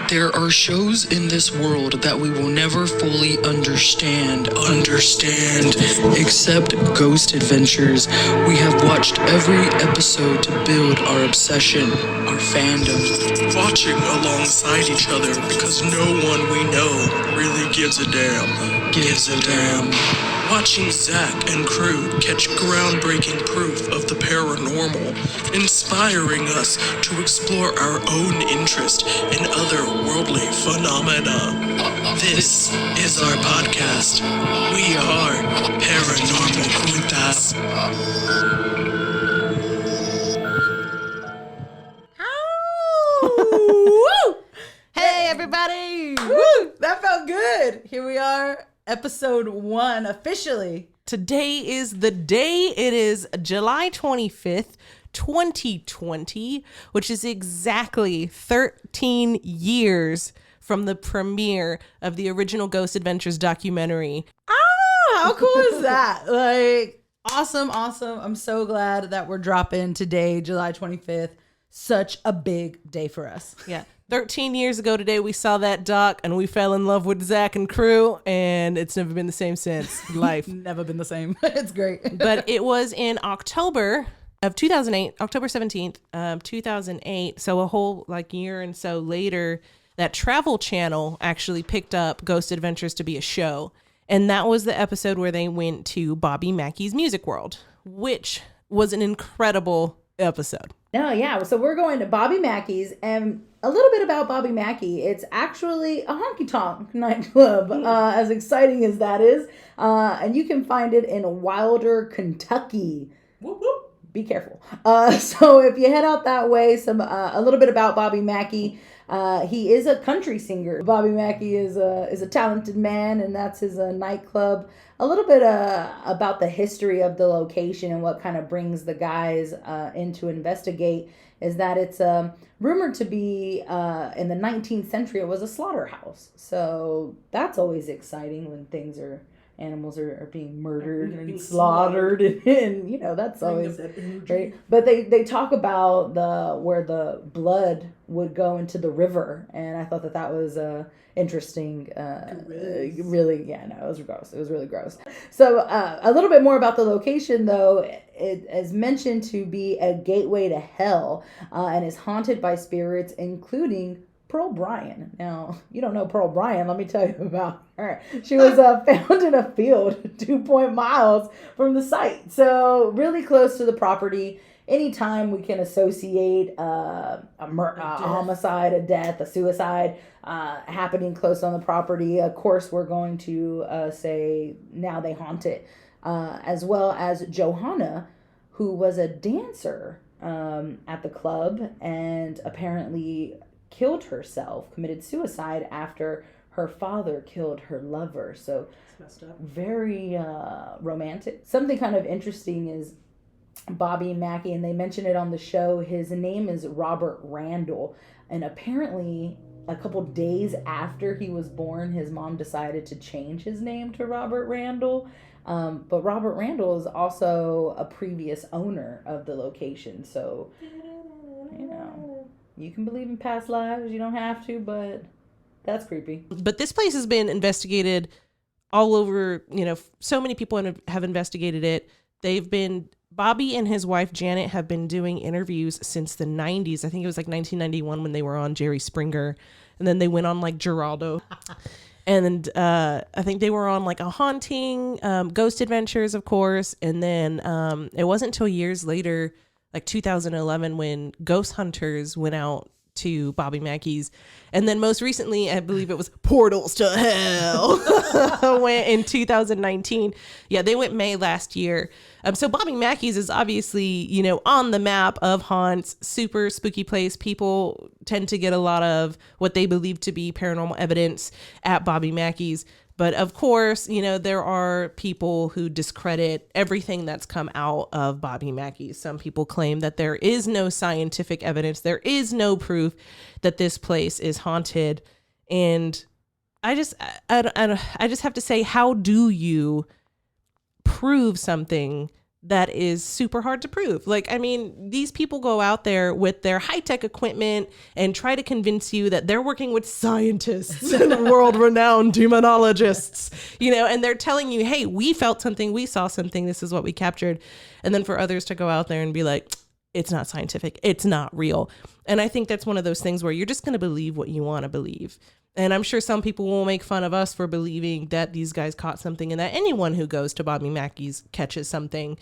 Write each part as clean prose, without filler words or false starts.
There are shows in this world that we will never fully understand, except Ghost Adventures. We have watched every episode to build our obsession, our fandom, watching alongside each other because no one we know really gives a damn. Watching Zach and crew catch groundbreaking proof of the paranormal, inspiring us to explore our own interest in otherworldly phenomena. This is our podcast. We are Paranormal Putas. Woo! Hey, everybody! Woo! That felt good. Here we are. Episode 1 officially. Today is the day. It is July 25th, 2020, which is exactly 13 years from the premiere of the original Ghost Adventures documentary. How cool is that? Like, awesome. I'm so glad that we're dropping today, July 25th. Such a big day for us. Yeah. 13 years ago today, we saw that doc and we fell in love with Zach and crew, and it's never been the same since. Life. Never been the same. It's great. But it was in October of 2008, October 17th, 2008. So a whole year and so later, that Travel Channel actually picked up Ghost Adventures to be a show. And that was the episode where they went to Bobby Mackey's Music World, which was an incredible episode. No, yeah. So we're going to Bobby Mackey's, and a little bit about Bobby Mackey. It's actually a honky-tonk nightclub, as exciting as that is. And you can find it in Wilder, Kentucky. Whoop, whoop. Be careful. So if you head out that way, a little bit about Bobby Mackey. He is a country singer. Bobby Mackey is a talented man, and that's his nightclub. A little bit about the history of the location and what kind of brings the guys in to investigate is that it's rumored to be in the 19th century. It was a slaughterhouse, so that's always exciting when animals are being murdered and being slaughtered, and you know that's always great. But they talk about where the blood would go into the river, and I thought that was interesting. Really, yeah, no, it was gross. It was really gross. So a little bit more about the location, though. It is mentioned to be a gateway to hell, and is haunted by spirits, including Pearl Bryan. Now, you don't know Pearl Bryan. Let me tell you about her. She was found in a field 2 miles from the site. So really close to the property. Anytime we can associate a homicide, a death, a suicide happening close on the property, of course we're going to say now they haunt it. As well as Johanna, who was a dancer at the club and apparently killed herself, committed suicide after her father killed her lover. So very romantic. Something kind of interesting is Bobby Mackey, and they mention it on the show, his name is Robert Randall, and apparently a couple days after he was born, his mom decided to change his name to Robert Randall. But Robert Randall is also a previous owner of the location, so you know, you can believe in past lives, you don't have to, but that's creepy. But this place has been investigated all over, so many people have investigated it. Bobby and his wife Janet have been doing interviews since the 90s. I think it was 1991 when they were on Jerry Springer, and then they went on Geraldo. And I think they were on a haunting, Ghost Adventures, of course. And then it wasn't until years later, 2011, when Ghost Hunters went out to Bobby Mackey's. And then most recently, I believe it was Portals to Hell went in 2019. Yeah, they went May last year. So Bobby Mackey's is obviously, on the map of haunts, super spooky place. People tend to get a lot of what they believe to be paranormal evidence at Bobby Mackey's. But of course, there are people who discredit everything that's come out of Bobby Mackey's. Some people claim that there is no scientific evidence. There is no proof that this place is haunted. And I just have to say, how do you prove something that is super hard to prove. Like, I mean, these people go out there with their high-tech equipment and try to convince you that they're working with scientists and world-renowned demonologists, you know, and they're telling you, hey, we felt something, we saw something, this is what we captured. And then for others to go out there and be like, it's not scientific, it's not real. And I think that's one of those things where you're just going to believe what you want to believe. And I'm sure some people will make fun of us for believing that these guys caught something, and that anyone who goes to Bobby Mackey's catches something,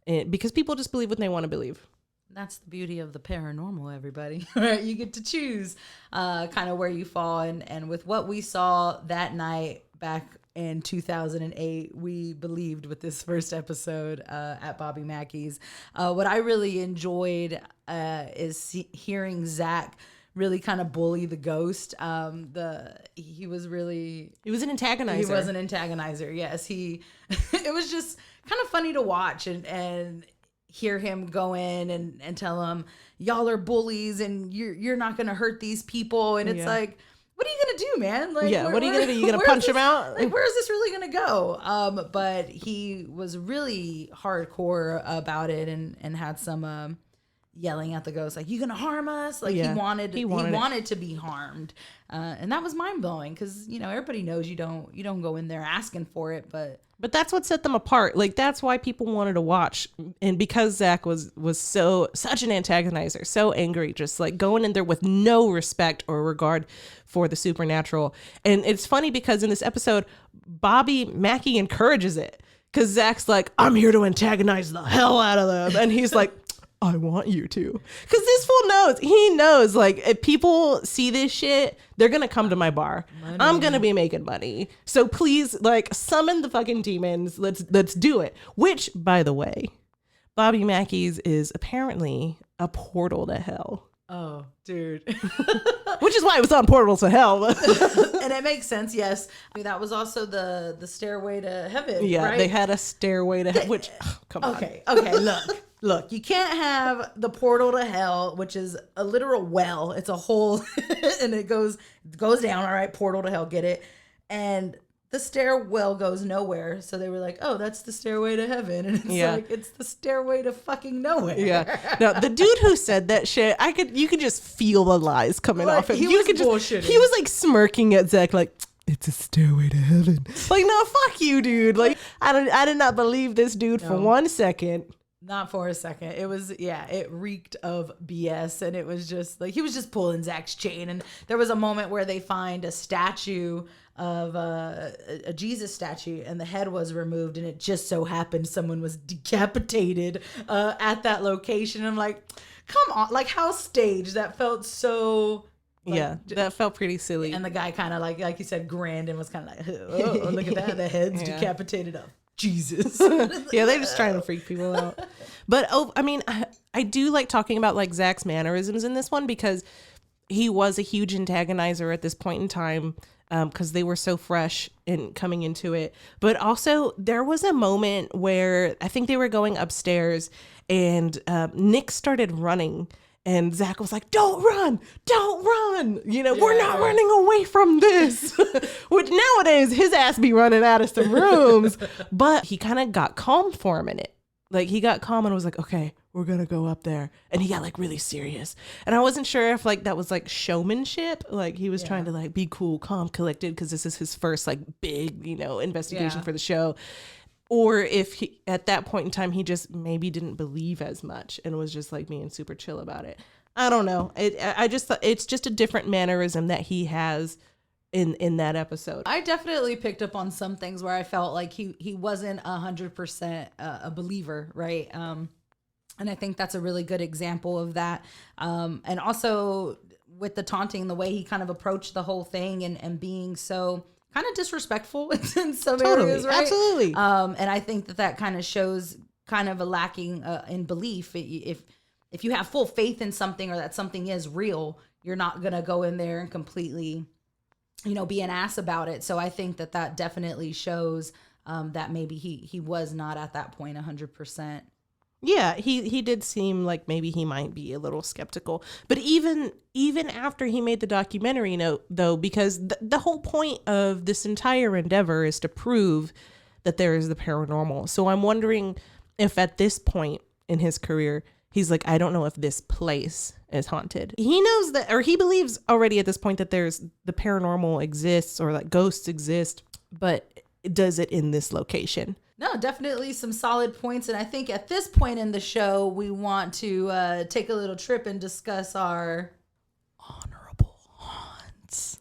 because people just believe what they want to believe. That's the beauty of the paranormal, everybody. Right? You get to choose kind of where you fall. And with what we saw that night back in 2008, we believed with this first episode at Bobby Mackey's. What I really enjoyed is hearing Zach really kind of bully the ghost. He was an antagonizer. He was an antagonizer. Yes, it was just kind of funny to watch and hear him go in and tell him, y'all are bullies and you're not going to hurt these people. And it's like, what are you going to do, man? Like, what are you going to do? You going to punch him out? Like, where is this really going to go? But he was really hardcore about it and had some yelling at the ghost, like, you gonna harm us? Like, he wanted to be harmed, and that was mind blowing because everybody knows you don't go in there asking for it, but that's what set them apart. Like, that's why people wanted to watch, and because Zach was such an antagonizer, so angry, just like going in there with no respect or regard for the supernatural. And it's funny because in this episode, Bobby Mackey encourages it because Zach's like, I'm here to antagonize the hell out of them, and he's like, I want you to. Because this fool knows, like, if people see this shit, they're going to come to my bar. Money. I'm going to be making money. So please, like, summon the fucking demons. Let's do it. Which, by the way, Bobby Mackey's is apparently a portal to hell. Oh, dude. Which is why it was on Portal to Hell. And it makes sense, yes. I mean, that was also the stairway to heaven, yeah, right? They had a stairway to heaven, which, come on. Okay, look, you can't have the portal to hell, which is a literal well. It's a hole, and it goes down, all right, portal to hell, get it? And the stairwell goes nowhere. So they were like, oh, that's the stairway to heaven. And it's like, it's the stairway to fucking nowhere. Yeah. Now, the dude who said that shit, you could just feel the lies coming off him. He was bullshitting. He was like smirking at Zach, like, it's a stairway to heaven. Like, no, fuck you, dude. Like, I did not believe this dude for 1 second. Not for a second. It was, it reeked of BS. And it was just like, he was just pulling Zach's chain. And there was a moment where they find a statue of a Jesus statue, and the head was removed, and it just so happened someone was decapitated at that location. I'm like, come on, like, how staged. That felt so... Like, that felt pretty silly. And the guy kind of like you said, grinned and was kind of like, oh, look at that, the head's decapitated of Jesus. Yeah, they're just trying to freak people out. But I mean, I do like talking about like Zach's mannerisms in this one, because he was a huge antagonizer at this point in time, because they were so fresh in coming into it. But also there was a moment where I think they were going upstairs, and Nick started running. And Zach was like, don't run. We're not running away from this. Which nowadays, his ass be running out of some rooms. But he kind of got calm for a minute. Like, he got calm and was like, okay, we're going to go up there. And he got like really serious. And I wasn't sure if like that was like showmanship. Like, he was trying to like be cool, calm, collected, because this is his first like big, investigation for the show. Or if he, at that point in time, he just maybe didn't believe as much and was just like being super chill about it. I don't know. I just thought it's just a different mannerism that he has in that episode. I definitely picked up on some things where I felt like he wasn't 100% a believer, right? And I think that's a really good example of that. And also with the taunting, the way he kind of approached the whole thing and being so kind of disrespectful in some areas, right? Absolutely. And I think that kind of shows kind of a lacking in belief. If you have full faith in something, or that something is real, you're not going to go in there and completely, be an ass about it. So I think that definitely shows that maybe he was not at that point 100%. Yeah, he did seem like maybe he might be a little skeptical. But even after he made the documentary, though, because the whole point of this entire endeavor is to prove that there is the paranormal. So I'm wondering if at this point in his career, he's like, I don't know if this place is haunted. He knows that, or he believes already at this point that there's the paranormal exists or like ghosts exist, but does it in this location? No, definitely some solid points. And I think at this point in the show, we want to take a little trip and discuss our honorable haunts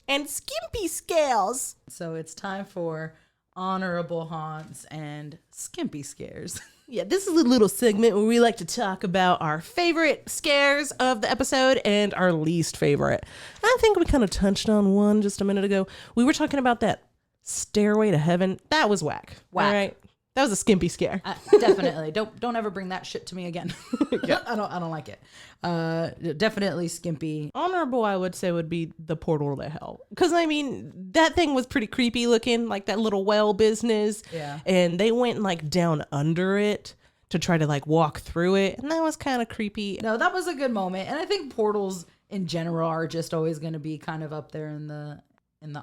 and skimpy scales. So it's time for honorable haunts and skimpy scares. Yeah, this is a little segment where we like to talk about our favorite scares of the episode and our least favorite. I think we kind of touched on one just a minute ago. We were talking about that stairway to heaven. That was whack. Whack. All right. That was a skimpy scare. Definitely. Don't ever bring that shit to me again. Yeah. I don't like it. Definitely skimpy. Honorable, I would say, would be the portal to hell. Because, I mean, that thing was pretty creepy looking, like that little well business. Yeah. And they went, like, down under it to try to, like, walk through it. And that was kind of creepy. No, that was a good moment. And I think portals in general are just always going to be kind of up there in the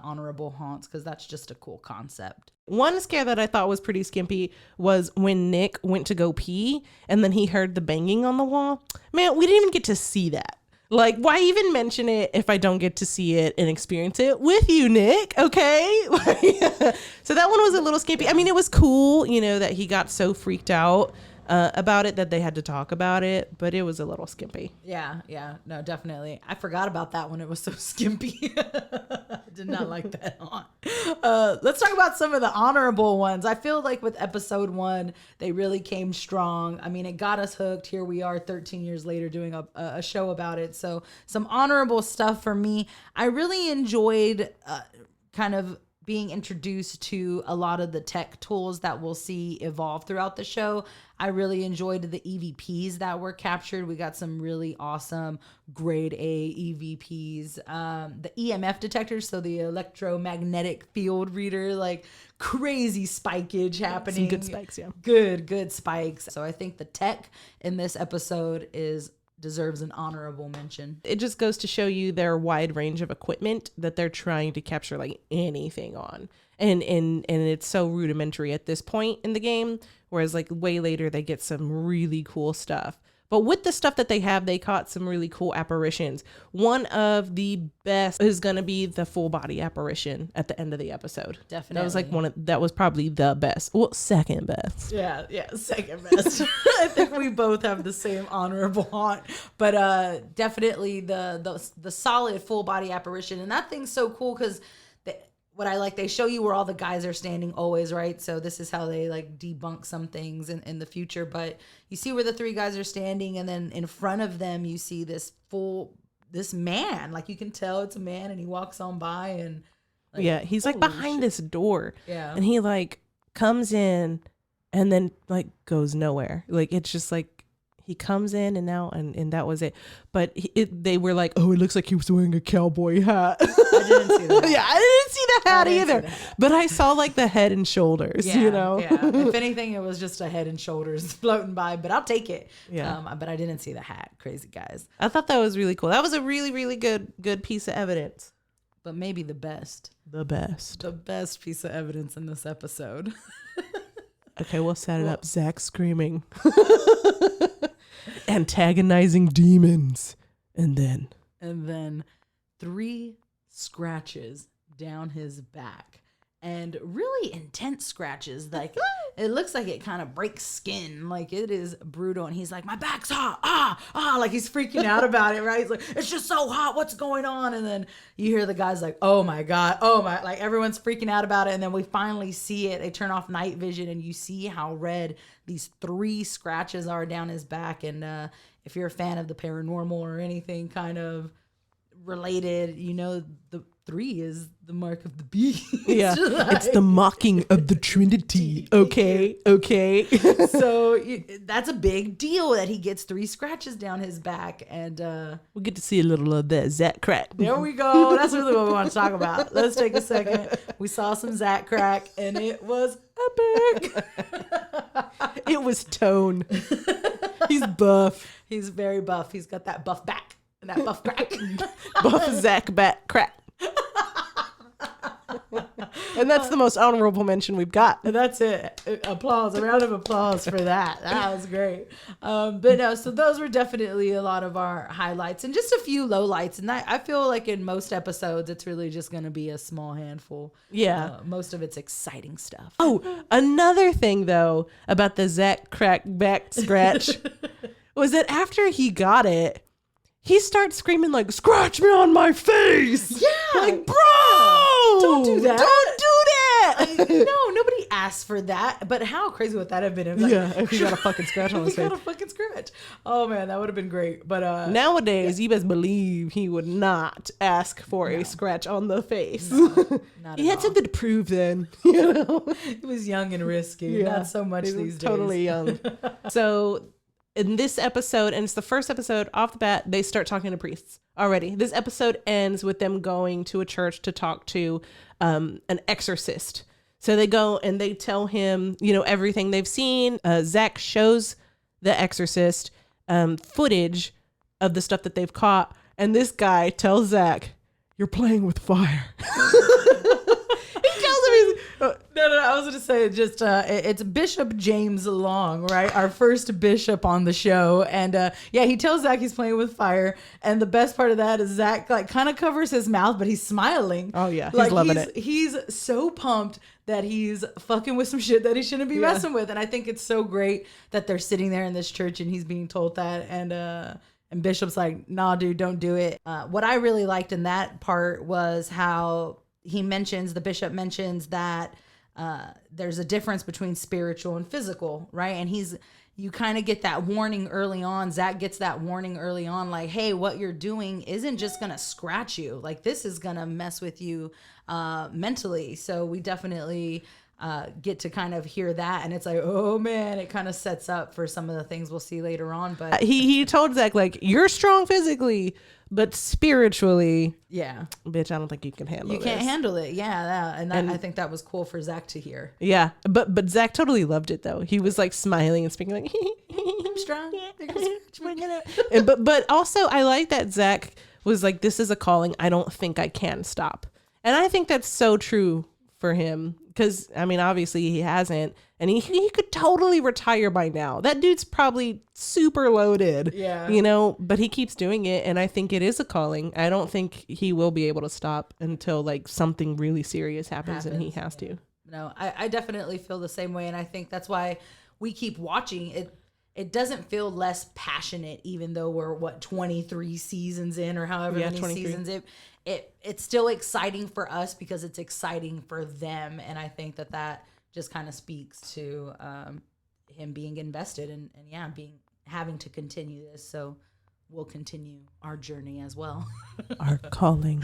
honorable haunts because that's just a cool concept. One scare that I thought was pretty skimpy was when Nick went to go pee and then he heard the banging on the wall. Man, we didn't even get to see that. Like, why even mention it if I don't get to see it and experience it with you, Nick? Okay. So that one was a little skimpy. I mean, it was cool, you know, that he got so freaked out about it that they had to talk about it, but it was a little skimpy. Yeah, no, definitely. I forgot about that one. It was so skimpy. Did not like that haunt. Let's talk about some of the honorable ones. I feel like with episode 1, they really came strong. I mean, it got us hooked. Here we are 13 years later doing a show about it. So some honorable stuff for me. I really enjoyed kind of being introduced to a lot of the tech tools that we'll see evolve throughout the show. I really enjoyed the EVPs that were captured. We got some really awesome grade A EVPs. The EMF detectors, so the electromagnetic field reader, like crazy spikeage happening. Some good spikes, yeah. Good spikes. So I think the tech in this episode deserves an honorable mention. It just goes to show you their wide range of equipment that they're trying to capture like anything on. And it's so rudimentary at this point in the game, whereas like way later they get some really cool stuff. But with the stuff that they have, they caught some really cool apparitions. One of the best is going to be the full body apparition at the end of the episode. Definitely. That was like that was probably the best. Well, second best. Yeah, second best. I think we both have the same honorable haunt, but definitely the solid full body apparition. And that thing's so cool because what I like, they show you where all the guys are standing always, right? So this is how they like debunk some things in the future. But you see where the 3 guys are standing, and then in front of them you see this man. Like you can tell it's a man, and he walks on by, and like, yeah, he's like behind this door. Yeah, and he like comes in, and then like goes nowhere. Like it's just like he comes in and out, and that was it. But they were like, oh, it looks like he was wearing a cowboy hat. I didn't see that. Yeah, I didn't see the hat either. But I saw like the head and shoulders, you know? Yeah. If anything, it was just a head and shoulders floating by, but I'll take it. Yeah. But I didn't see the hat. Crazy guys. I thought that was really cool. That was a really, really good piece of evidence. But maybe the best. The best piece of evidence in this episode. Okay, we'll set it up. Zach screaming. Antagonizing demons. And then 3 scratches down his back, and really intense scratches. Like it looks like it kind of breaks skin. Like it is brutal. And he's like, my back's hot. Like he's freaking out about it, right? He's like, it's just so hot. What's going on? And then you hear the guys like, oh my God. Like everyone's freaking out about it. And then we finally see it. They turn off night vision, and you see how red these 3 scratches are down his back. And if you're a fan of the paranormal or anything kind of related, you know, the 3 is the mark of the beast. Yeah, it's the mocking of the Trinity. Okay. So that's a big deal that he gets 3 scratches down his back, and we get to see a little of that Zach crack. There we go. That's really what we want to talk about. Let's take a second. We saw some Zach crack, and it was epic. It was tone. He's buff. He's very buff. He's got that buff back and that buff crack. Buff Zach back crack. And that's the most honorable mention we've got. That's it. Applause. A round of applause for that. That was great. But no, so those were definitely a lot of our highlights and just a few lowlights. And I feel like in most episodes, it's really just going to be a small handful. Yeah. Most of it's exciting stuff. Oh, another thing though about the Zach crack back scratch was that after he got it, he starts screaming like, "Scratch me on my face!" Yeah. Like, bro, Don't do that. Don't do that. No, nobody asked for that. But how crazy would that have been? If he got a fucking scratch on his he face. got a fucking scratch. Oh man, that would have been great. But Nowadays, you best believe he would not ask for a scratch on the face. not He at had all. something to prove then, you know. He was young and risky. Yeah. Not so much He was these days. totally young. So in this episode, and it's the first episode off the bat, they start talking to priests already. This episode ends with them going to a church to talk to an exorcist. So they go and they tell him, you know, everything they've seen. Zach shows the exorcist footage of the stuff that they've caught. And this guy tells Zach, "You're playing with fire." He tells him No, I was going to say just it's Bishop James Long, right? Our first bishop on the show. And he tells Zach he's playing with fire. And the best part of that is Zach like kind of covers his mouth, but he's smiling. Oh, yeah. He's Like, loving it. He's so pumped that he's fucking with some shit that he shouldn't be messing with. And I think it's so great that they're sitting there in this church and he's being told that. And Bishop's like, "Nah, dude, don't do it." What I really liked in that part was how the bishop mentions that there's a difference between spiritual and physical, right? And you kind of get that warning early on. Zach gets that warning early on, like, hey, what you're doing isn't just going to scratch you. Like, this is going to mess with you mentally. So we definitely get to kind of hear that. And it's like, oh man, it kind of sets up for some of the things we'll see later on. But he told Zach, like, "You're strong physically, but spiritually, yeah, bitch, I don't think you can handle you this." can't handle it. Yeah. And I think that was cool for Zach to hear. Yeah, but Zach totally loved it though. He was like smiling and speaking like, I'm strong. and, but also I like that Zach was like, "This is a calling. I don't think I can stop." And I think that's so true for him because I mean, obviously he hasn't, and he could totally retire by now. That dude's probably super loaded, Yeah. you know, but he keeps doing it, and I think it is a calling. I don't think he will be able to stop until like something really serious happens and he has to. No, I definitely feel the same way. And I think that's why we keep watching it. It doesn't feel less passionate, even though we're 23 seasons in or however many 23. seasons. It's still exciting for us because it's exciting for them. And I think that just kind of speaks to him being invested and having to continue this. So we'll continue our journey as well. Our calling.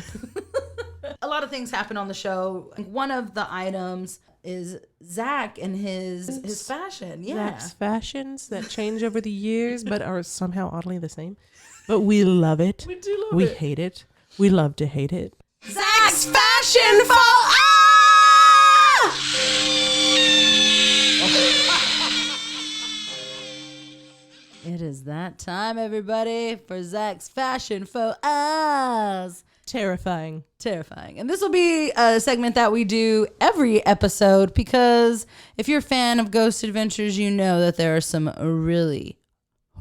A lot of things happen on the show. One of the items is Zach and his fashion. Yeah. Zach's fashions that change over the years but are somehow oddly the same. But we love it. We do love We it. hate it. We love to hate it. Zach's fashion for It is that time, everybody, for Zach's fashion faux us. Terrifying. Terrifying. And this will be a segment that we do every episode because if you're a fan of Ghost Adventures, you know that there are some really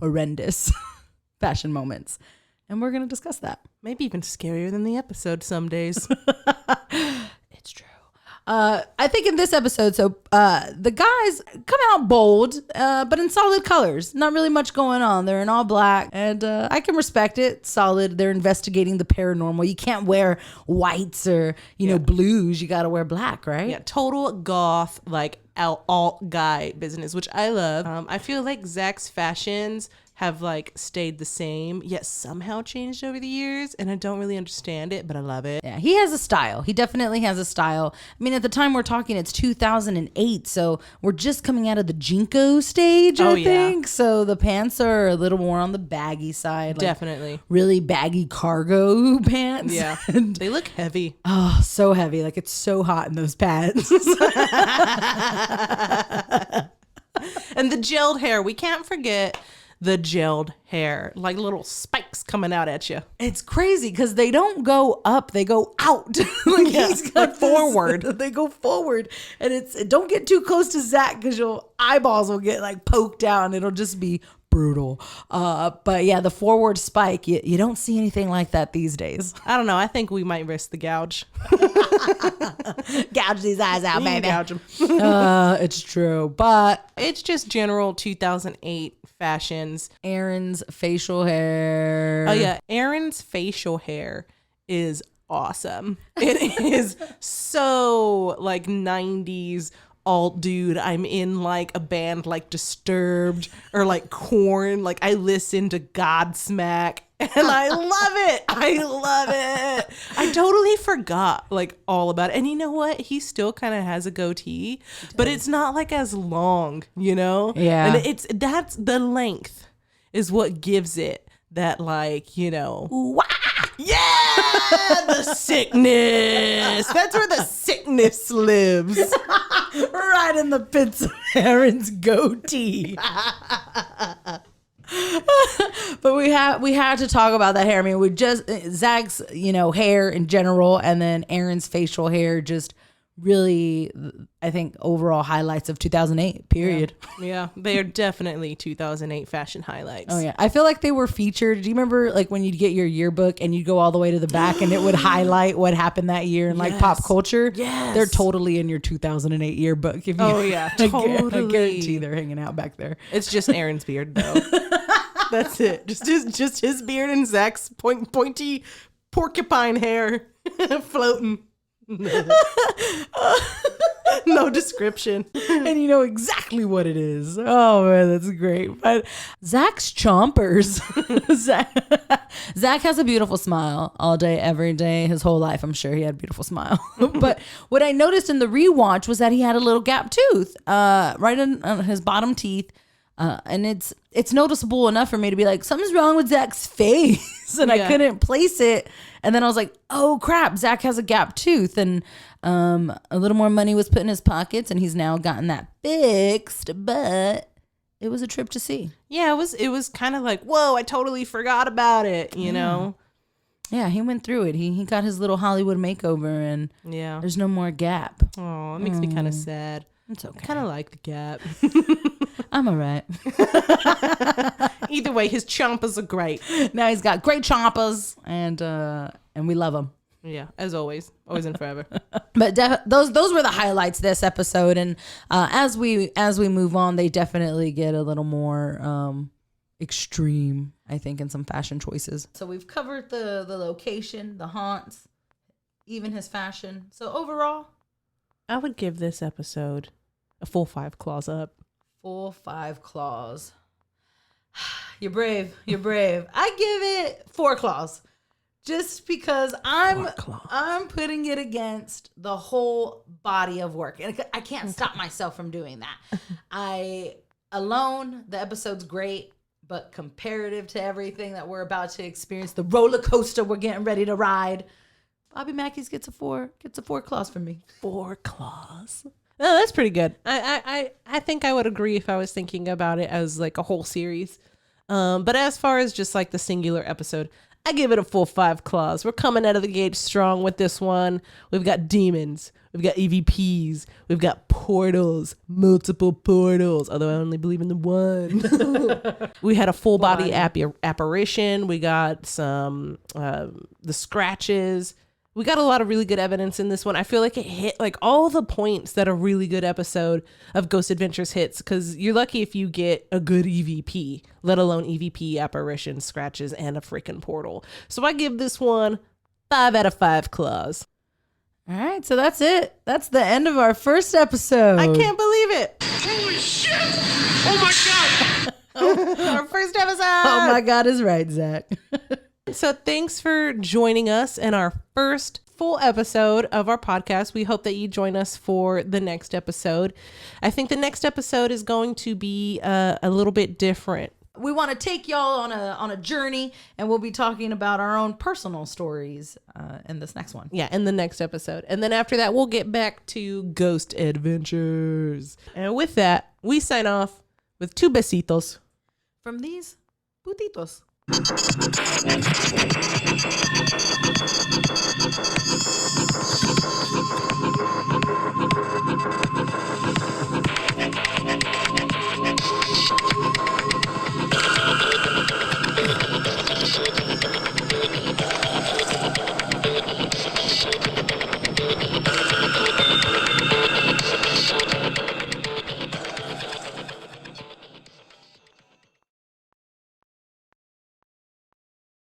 horrendous fashion moments. And we're going to discuss that. Maybe even scarier than the episode some days. It's true. I think in this episode, the guys come out bold, but in solid colors. Not really much going on. They're in all black, and I can respect it. Solid. They're investigating the paranormal. You can't wear whites or blues. You got to wear black, right? Yeah, total goth, like alt guy business, which I love. I feel like Zach's fashions have like stayed the same, yet somehow changed over the years, and I don't really understand it, but I love it. Yeah, he has a style. He definitely has a style. I mean, at the time we're talking, it's 2008, so we're just coming out of the Jinko stage, I think. So the pants are a little more on the baggy side. Like Definitely. really baggy cargo pants. Yeah. And, They look heavy. oh, so heavy. Like it's so hot in those pants. And the gelled hair. We can't forget the gelled hair, like little spikes coming out at you. It's crazy because they don't go up, they go out. Like he's got like forward. They go forward, and don't get too close to Zach because your eyeballs will get like poked out, and it'll just be brutal. But yeah, the forward spike, you don't see anything like that these days. I don't know. I think we might risk the gouge. Gouge these eyes out, baby. Gouge them. It's true, but It's just general 2008 fashions. Aaron's facial hair. Oh yeah, Aaron's facial hair is awesome. It is so like 90s alt dude. I'm in like a band like Disturbed or like Korn. Like I listen to Godsmack and I love it. I love it. I totally forgot like all about it. And you know what? He still kind of has a goatee, but it's not like as long, you know? Yeah. And that's the length is what gives it that like, you know. Wah! Yeah, the sickness. That's where the sickness lives. Right in the pits of Aaron's goatee. But we had to talk about that hair. I mean, we just Zach's, hair in general, and then Aaron's facial hair just really, I think, overall highlights of 2008, period. Yeah, they are definitely 2008 fashion highlights. Oh yeah, I feel like they were featured. Do you remember like when you'd get your yearbook and you'd go all the way to the back and it would highlight what happened that year in like pop culture? Yes. They're totally in your 2008 yearbook. If you, Oh, yeah, I totally. guarantee they're hanging out back there. It's just Aaron's beard though. That's it. Just his beard and Zach's pointy porcupine hair floating. No description. And you know exactly what it is. Oh man, that's great. But Zach's chompers. Zach has a beautiful smile all day, every day, his whole life. I'm sure he had a beautiful smile. But what I noticed in the rewatch was that he had a little gap tooth right on his bottom teeth. And it's noticeable enough for me to be like, something's wrong with Zach's face. And I couldn't place it. And then I was like, oh crap, Zach has a gap tooth. And a little more money was put in his pockets and he's now gotten that fixed. But it was a trip to see. Yeah, it was kind of like, whoa, I totally forgot about it, you know? Yeah, he went through it. He got his little Hollywood makeover and there's no more gap. Oh, it makes me kind of sad. It's okay. I kind of like the gap. I'm all right. Either way, his chompers are great. Now he's got great chompers and we love him. Yeah, as always and forever. But those were the highlights this episode, and as we move on, they definitely get a little more extreme, I think, in some fashion choices. So we've covered the location, the haunts, even his fashion. So overall, I would give this episode a full 5 claws up. Full 5 claws. You're brave. I give it 4 claws. Just because I'm putting it against the whole body of work. And I can't stop myself from doing that. The episode's great, but comparative to everything that we're about to experience, the roller coaster we're getting ready to ride, Bobby Mackey's gets a 4 claws from me. 4 claws. Oh, that's pretty good. I think I would agree if I was thinking about it as like a whole series. But as far as just like the singular episode, I give it a full 5 claws. We're coming out of the gate strong with this one. We've got demons. We've got EVPs. We've got portals. Multiple portals. Although I only believe in the one. We had a full body apparition. We got some the scratches. We got a lot of really good evidence in this one. I feel like it hit like all the points that a really good episode of Ghost Adventures hits, because you're lucky if you get a good EVP, let alone EVP, apparitions, scratches, and a freaking portal. So I give this one 5 out of 5 claws. All right, so that's it. That's the end of our first episode. I can't believe it. Holy shit! Oh my god! Our first episode. Oh my God is right, Zach. So thanks for joining us in our first full episode of our podcast. We hope that you join us for the next episode. I think the next episode is going to be a little bit different. We want to take y'all on a journey, and we'll be talking about our own personal stories in this next one. Yeah, in the next episode. And then after that, we'll get back to Ghost Adventures. And with that, we sign off with 2 besitos. from these putitos.